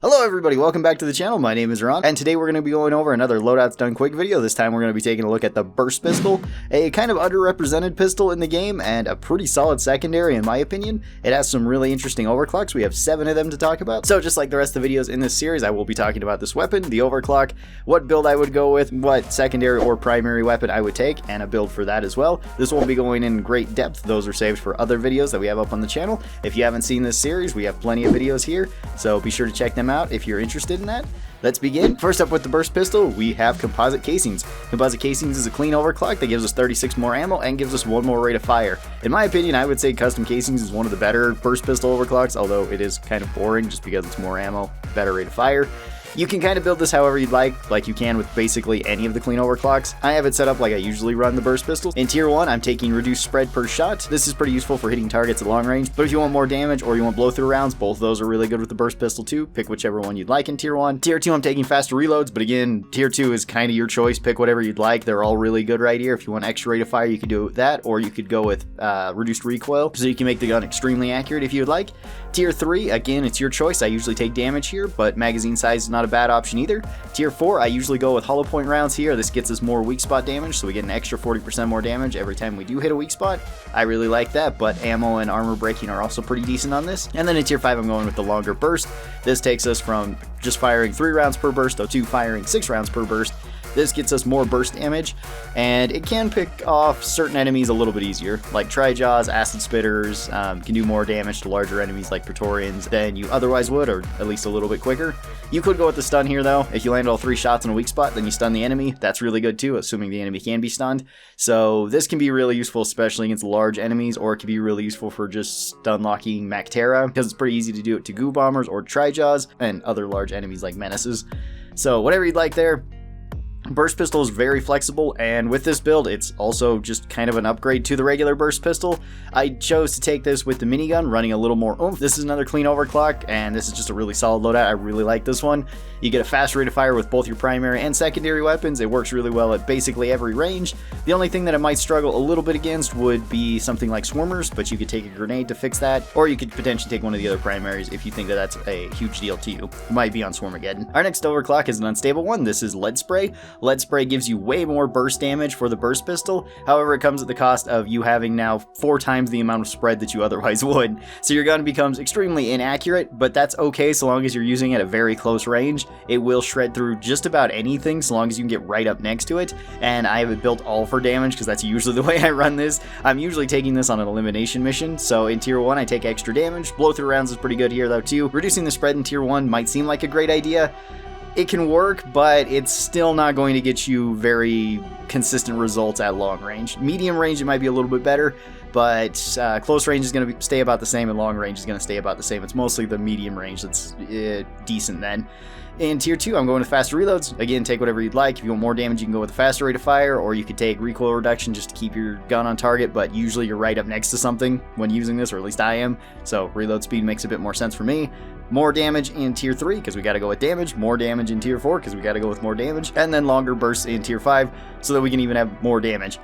Hello everybody, welcome back to the channel. My name is Ron, and today we're going to be going over another Loadouts Done quick video. This time we're going to be taking a look at the Burst Pistol, a kind of underrepresented pistol in the game, and a pretty solid secondary in my opinion. It has some really interesting overclocks. We have 7 of them to talk about. So just like the rest of the videos in this series, I will be talking about this weapon, the overclock, what build I would go with, what secondary or primary weapon I would take, and a build for that as well. This won't be going in great depth. Those are saved for other videos that we have up on the channel. If you haven't seen this series, we have plenty of videos here, so be sure to check them out if you're interested in that. Let's begin. First up with the Burst Pistol, we have composite casings. Composite casings is a clean overclock that gives us 36 more ammo and gives us 1 more rate of fire. In my opinion, I would say custom casings is one of the better Burst Pistol overclocks, although it is kind of boring just because it's more ammo, better rate of fire. You can kind of build this however you'd like you can with basically any of the clean overclocks. I have it set up like I usually run the Burst Pistol. In Tier 1, I'm taking reduced spread per shot. This is pretty useful for hitting targets at long range, but if you want more damage or you want blow through rounds, both of those are really good with the Burst Pistol too. Pick whichever one you'd like in Tier 1. Tier 2, I'm taking faster reloads, but again, Tier 2 is kind of your choice. Pick whatever you'd like. They're all really good right here. If you want extra rate of fire, you could do that, or you could go with reduced recoil, so you can make the gun extremely accurate if you'd like. Tier 3, again, it's your choice. I usually take damage here, but magazine size is not a bad option either. Tier 4, I usually go with hollow point rounds here. This gets us more weak spot damage, so we get an extra 40% more damage every time we do hit a weak spot. I really like that, but ammo and armor breaking are also pretty decent on this. And then in Tier 5, I'm going with the longer burst. This takes us from just firing 3 rounds per burst to firing 6 rounds per burst. This gets us more burst damage, and it can pick off certain enemies a little bit easier, like Tri-Jaws, Acid Spitters, can do more damage to larger enemies like Praetorians than you otherwise would, or at least a little bit quicker. You could go with the stun here though. If you land all 3 shots in a weak spot, then you stun the enemy. That's really good too, assuming the enemy can be stunned. So this can be really useful, especially against large enemies, or it can be really useful for just stun locking Mactera, because it's pretty easy to do it to Goo Bombers or Tri-Jaws and other large enemies like Menaces. So whatever you'd like there. Burst Pistol is very flexible, and with this build, it's also just kind of an upgrade to the regular Burst Pistol. I chose to take this with the Minigun, running a little more oomph. This is another clean overclock, and this is just a really solid loadout. I really like this one. You get a fast rate of fire with both your primary and secondary weapons. It works really well at basically every range. The only thing that it might struggle a little bit against would be something like Swarmers, but you could take a grenade to fix that, or you could potentially take one of the other primaries if you think that that's a huge deal to you. It might be on Swarmageddon. Our next overclock is an unstable one. This is Lead Spray. Lead Spray gives you way more burst damage for the Burst Pistol. However, it comes at the cost of you having now 4 times the amount of spread that you otherwise would. So your gun becomes extremely inaccurate, but that's okay so long as you're using it at very close range. It will shred through just about anything so long as you can get right up next to it. And I have it built all for damage because that's usually the way I run this. I'm usually taking this on an elimination mission. So in Tier 1, I take extra damage. Blow through rounds is pretty good here though too. Reducing the spread in Tier 1 might seem like a great idea. It can work, but it's still not going to get you very consistent results at long range. Medium range, it might be a little bit better, but close range is going to stay about the same, and long range is going to stay about the same. It's mostly the medium range that's decent then. In Tier 2, I'm going with faster reloads. Again, take whatever you'd like. If you want more damage, you can go with a faster rate of fire, or you could take recoil reduction just to keep your gun on target, but usually you're right up next to something when using this, or at least I am, so reload speed makes a bit more sense for me. More damage in Tier 3, because we gotta go with damage. More damage in Tier 4, because we gotta go with more damage. And then longer bursts in Tier 5, so that we can even have more damage.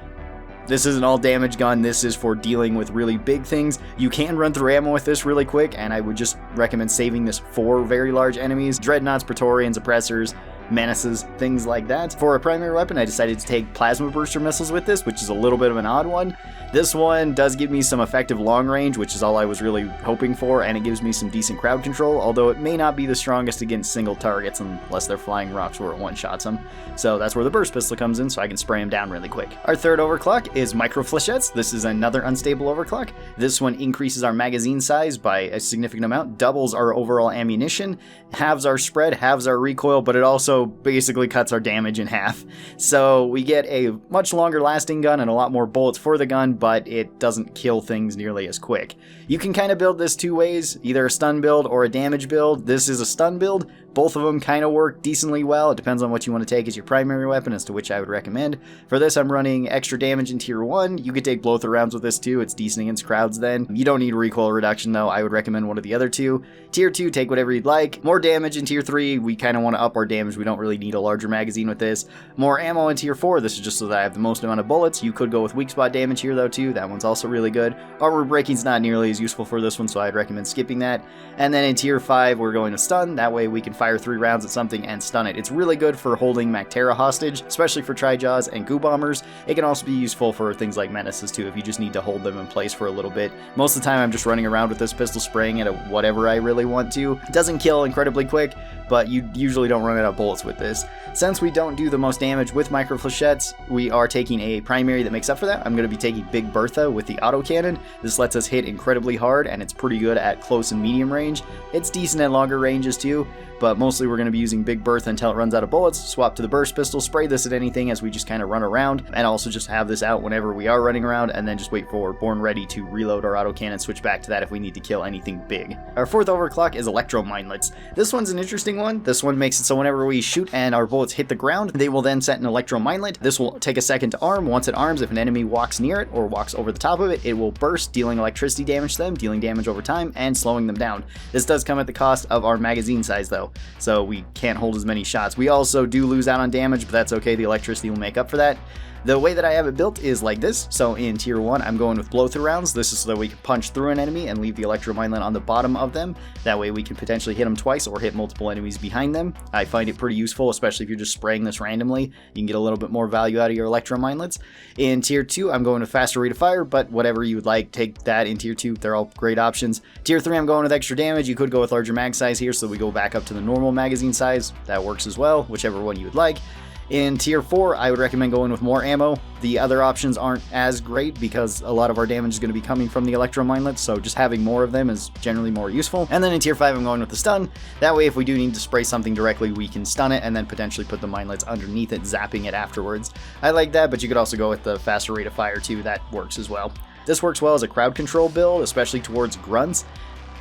This is an all damage gun. This is for dealing with really big things. You can run through ammo with this really quick, and I would just recommend saving this for very large enemies. Dreadnoughts, Praetorians, Oppressors, Menaces, things like that. For a primary weapon, I decided to take plasma burster missiles with this, which is a little bit of an odd one. This one does give me some effective long range, which is all I was really hoping for, and it gives me some decent crowd control, although it may not be the strongest against single targets unless they're flying rocks where it one-shots them. So that's where the Burst Pistol comes in, so I can spray them down really quick. Our third overclock is Micro Fleshets. This is another unstable overclock. This one increases our magazine size by a significant amount, doubles our overall ammunition, halves our spread, halves our recoil, but it also basically cuts our damage in half. So we get a much longer lasting gun and a lot more bullets for the gun, but it doesn't kill things nearly as quick. You can kind of build this 2 ways, either a stun build or a damage build. This is a stun build, Both of them kind of work decently well. It depends on what you want to take as your primary weapon as to which I would recommend. For this, I'm running extra damage in tier 1. You could take blow-through rounds with this too. It's decent against crowds then. You don't need recoil reduction though. I would recommend one of the other two. Tier 2, take whatever you'd like. More damage in tier 3. We kind of want to up our damage. We don't really need a larger magazine with this. More ammo in tier 4. This is just so that I have the most amount of bullets. You could go with weak spot damage here though too. That one's also really good. Armor breaking's not nearly as useful for this one, so I'd recommend skipping that. And then in tier 5, we're going to stun. That way we can fire 3 rounds at something and stun it. It's really good for holding Mactera hostage, especially for Tri-Jaws and Goo Bombers. It can also be useful for things like Menaces too, if you just need to hold them in place for a little bit. Most of the time I'm just running around with this pistol spraying it at whatever I really want to. It doesn't kill incredibly quick, but you usually don't run out of bullets with this. Since we don't do the most damage with micro Fleshettes, we are taking a primary that makes up for that. I'm going to be taking Big Bertha with the autocannon. This lets us hit incredibly hard, and it's pretty good at close and medium range. It's decent at longer ranges too, but mostly we're going to be using Big Bertha until it runs out of bullets. Swap to the Burst Pistol, spray this at anything as we just kind of run around, and also just have this out whenever we are running around, and then just wait for Born Ready to reload our autocannon, switch back to that if we need to kill anything big. Our fourth overclock is Electromagnets. This one's an interesting one. This one makes it so whenever we shoot and our bullets hit the ground, they will then set an Electromagnet. This will take a second to arm. Once it arms, if an enemy walks near it or walks over the top of it, it will burst, dealing electricity damage to them, dealing damage over time, and slowing them down. This does come at the cost of our magazine size though, so we can't hold as many shots. We also do lose out on damage, but that's okay. The electricity will make up for that. The way that I have it built is like this. So in tier 1, I'm going with blow-through rounds. This is so that we can punch through an enemy and leave the Electromagnet on the bottom of them. That way we can potentially hit them twice or hit multiple enemies behind them. I find it pretty useful, especially if you're just spraying this randomly. You can get a little bit more value out of your Electromagnets. In tier 2, I'm going with faster rate of fire, but whatever you would like, take that in tier 2. They're all great options. Tier 3, I'm going with extra damage. You could go with larger mag size here, so we go back up to the normal magazine size. That works as well, whichever one you would like. In tier 4, I would recommend going with more ammo. The other options aren't as great because a lot of our damage is going to be coming from the Electromagnets, so just having more of them is generally more useful. And then in tier 5, I'm going with the stun. That way, if we do need to spray something directly, we can stun it and then potentially put the magnets underneath it, zapping it afterwards. I like that, but you could also go with the faster rate of fire too. That works as well. This works well as a crowd control build, especially towards grunts,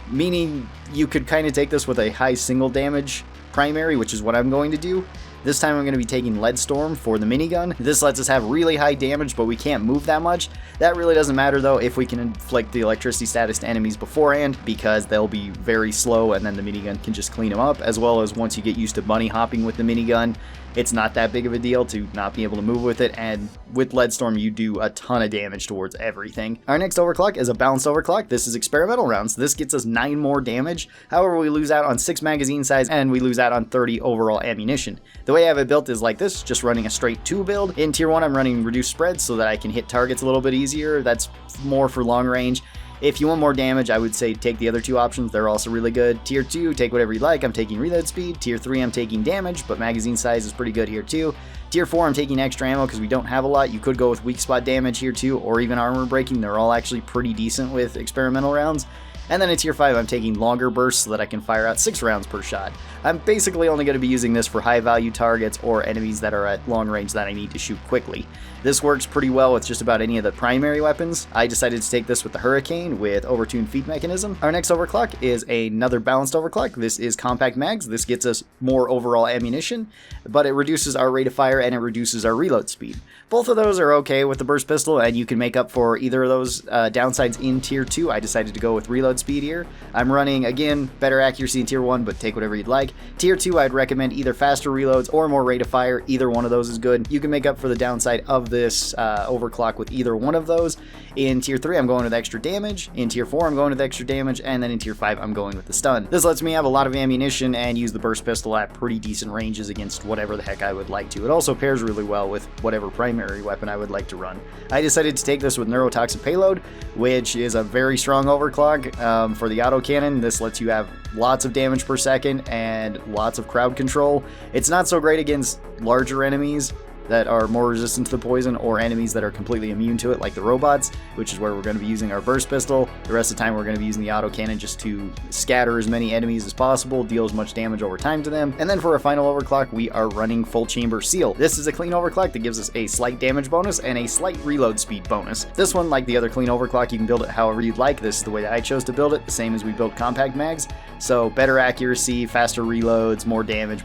meaning you could kind of take this with a high single damage primary, which is what I'm going to do. This time I'm going to be taking Leadstorm for the minigun. This lets us have really high damage, but we can't move that much. That really doesn't matter though if we can inflict the electricity status to enemies beforehand, because they'll be very slow and then the minigun can just clean them up, as well as once you get used to bunny hopping with the minigun, it's not that big of a deal to not be able to move with it, and with Leadstorm you do a ton of damage towards everything. Our next overclock is a balanced overclock. This is experimental rounds. This gets us 9 more damage. However, we lose out on 6 magazine size and we lose out on 30 overall ammunition. The way I have it built is like this, just running a straight 2 build. In tier 1 I'm running reduced spread so that I can hit targets a little bit easier. That's more for long range. If you want more damage, I would say take the other 2 options. They're also really good. Tier 2, take whatever you like. I'm taking reload speed. Tier 3, I'm taking damage, but magazine size is pretty good here too. Tier 4, I'm taking extra ammo because we don't have a lot. You could go with weak spot damage here too, or even armor breaking. They're all actually pretty decent with experimental rounds. And then in tier 5, I'm taking longer bursts so that I can fire out 6 rounds per shot. I'm basically only going to be using this for high value targets or enemies that are at long range that I need to shoot quickly. This works pretty well with just about any of the primary weapons. I decided to take this with the Hurricane with overtuned feed mechanism. Our next overclock is another balanced overclock. This is compact mags. This gets us more overall ammunition, but it reduces our rate of fire and it reduces our reload speed. Both of those are okay with the Burst Pistol, and you can make up for either of those downsides in tier 2. I decided to go with reload speed here. I'm running, again, better accuracy in tier 1, but take whatever you'd like. Tier 2, I'd recommend either faster reloads or more rate of fire. Either one of those is good. You can make up for the downside of this overclock with either one of those. In tier 3, I'm going with extra damage. In tier 4, I'm going with extra damage. And then in tier 5, I'm going with the stun. This lets me have a lot of ammunition and use the Burst Pistol at pretty decent ranges against whatever the heck I would like to. It also pairs really well with whatever primary weapon I would like to run. I decided to take this with neurotoxin payload, which is a very strong overclock for the autocannon. This lets you have lots of damage per second and lots of crowd control. It's not so great against larger enemies, that are more resistant to the poison, or enemies that are completely immune to it, like the robots, which is where we're going to be using our burst pistol. The rest of the time we're going to be using the autocannon just to scatter as many enemies as possible, deal as much damage over time to them. And then for our final overclock, we are running full chamber seal. This is a clean overclock that gives us a slight damage bonus and a slight reload speed bonus. This one, like the other clean overclock, you can build it however you'd like. This is the way that I chose to build it, the same as we built compact mags. So better accuracy, faster reloads, more damage,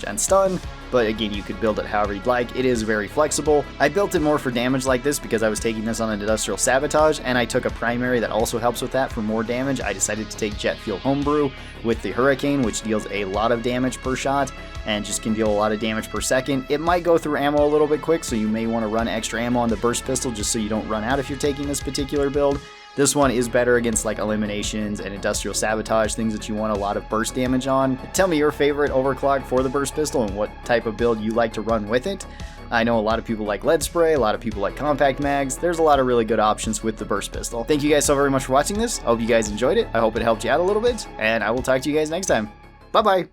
and stun. But again, you could build it however you'd like. It is very flexible. I built it more for damage like this because I was taking this on an industrial sabotage, and I took a primary that also helps with that for more damage. I decided to take jet fuel homebrew with the hurricane, which deals a lot of damage per shot and just can deal a lot of damage per second. It might go through ammo a little bit quick, so you may want to run extra ammo on the burst pistol just so you don't run out if you're taking this particular build. This one is better against like eliminations and industrial sabotage, things that you want a lot of burst damage on. Tell me your favorite overclock for the burst pistol and what type of build you like to run with it. I know a lot of people like lead spray, a lot of people like compact mags. There's a lot of really good options with the burst pistol. Thank you guys so very much for watching this. I hope you guys enjoyed it. I hope it helped you out a little bit, and I will talk to you guys next time. Bye bye.